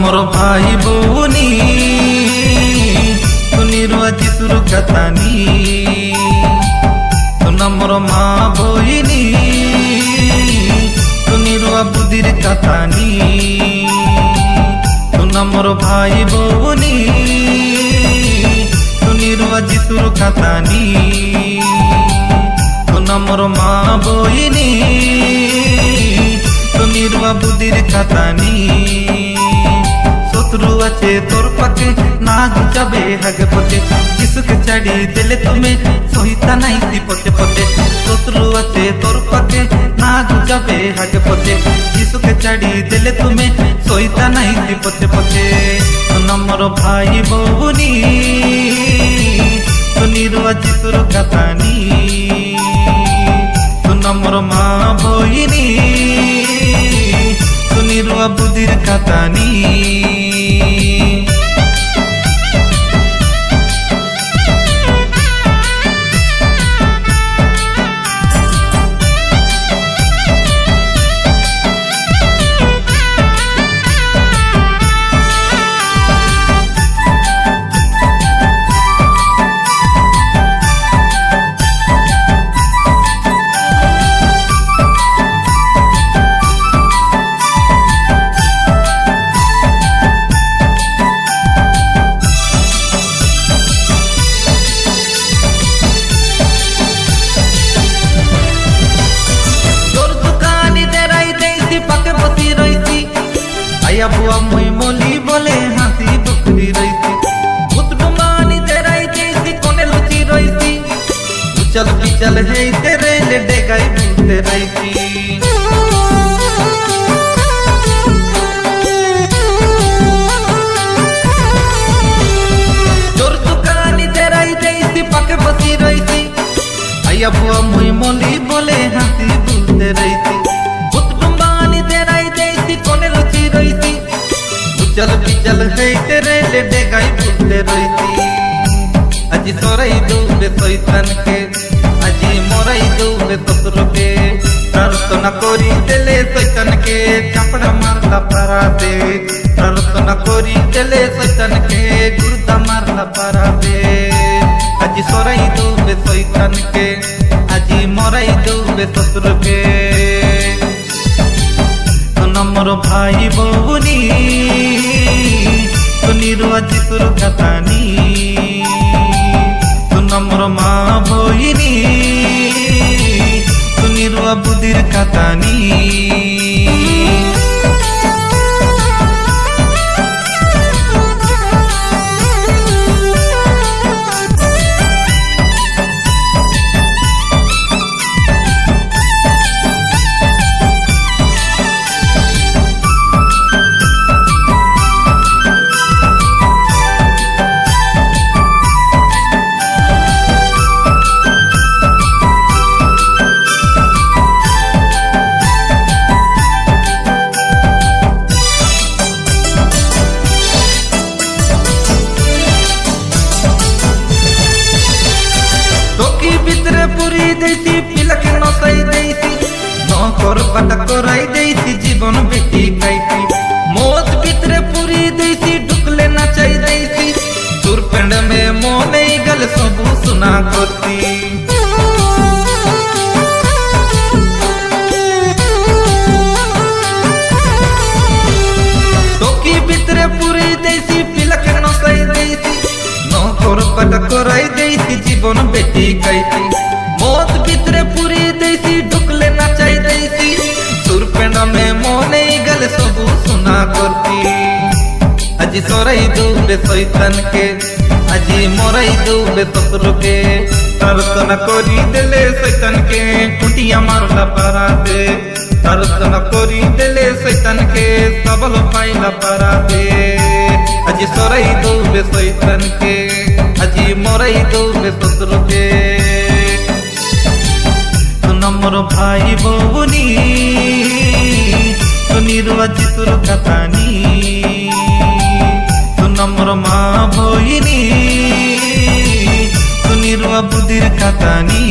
मोर भाई भौनी सुनिरु আজি सुरु कथानी सुना मोर माँ भोइनी सुनिरु बुदिर कथानी सुना मोर भाई भौनी सुनिरु আজি सुरु कथानी सुना मोर माँ भोइनी सुनिरु बुदिर कथानी शत्रु अच्छे तोर पके नाग जाबे हगे पते जिसके चढ़ी दिले तुम्हें सोहिता नहीं थी पते पते शत्रु अच्छे तोर पके नाग जाबे हगे पते जिसके चढ़ी दिले तुम्हें सोहिता नहीं थी पते पते नमर भाई भौनी सुनिरु আজি सुरु कथानी नमर माँ भोइनी सुनिरु बुदिर कथानी बुआ मुई मोली बोले हाथी बकरी रही थी भूत डुमानी तेराई जैसी कोने लुची रही थी उचल पिचल है तेरे ले डेगाई भूते रही थी चोर दुकानी तेराई जैसी पके बसी रही थी आया बुआ मुई मोली बोले हाथी भूते रही थी भूत डुमानी तेराई जैसी कोने लुची रही थी चल पिचल है तेरे ले डेगाई भूते रही थी अजी सोरई दूबे शैतान के अजी मोरई दूबे ससुर के प्रार्थना करी देले शैतान के चापड़ा मारला पारा दे प्रार्थना करी देले शैतान के गुर्दा मारला पारा दे अजी सोरई दूबे शैतान के अजी मोरई दूबे ससुर के नमर भाई भौनी सुनिरु আজি सुरु कथानी नमर माँ भोइनी सुनिरु बुदिर कथानी पुरी देसी पिलक नसाई देसी नौकर पटा कराई देसी जीवन बेटी खाई मौत भितरे पुरी देसी डुकले नचाई देसी सुरपेंड में मोने गल सबू सुना करती टोकी भितरे पुरी देसी पिलक नसाई देसी नौकर पटा कराई देसी जीवन बेटी खाई मौत भितरे पूरी देसी ढुकले नचाई देसी सुरपेंड में मोने गल सबू सुना करती अजी सोरई दूबे शैतान के अजी मोरई दूबे ससुर के प्रार्थना करी देले शैतान के कुटिया मारला पारा दे प्रार्थना करी देले शैतान के सबल पाइला पारा दे अजी सोरई दूबे शैतान के अजी मोरई दूबे ससुर के नमर भाई भौनी सुनिरु আজি सुरु कथानी नमर माँ भोइनी सुनिरु बुदिर कथानी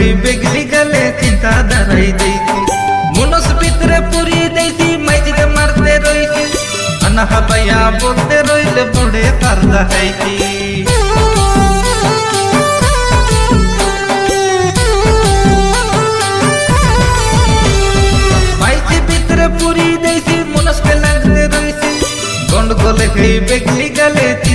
খাই বেগলি গেলে চিন্তা দাঁড়াই দেইছি মনস ভিতরে পুরি দেইছি মাইজিতে মারতে রইছি আনাহা পাইয়া বলতে রইলে বড়ে তার দেখাইছি মাইজি ভিতরে পুরি দেইছি মনসকে লাগতে রইছি গন্ডগোলে খাই বেগলি গেলে চিন্তা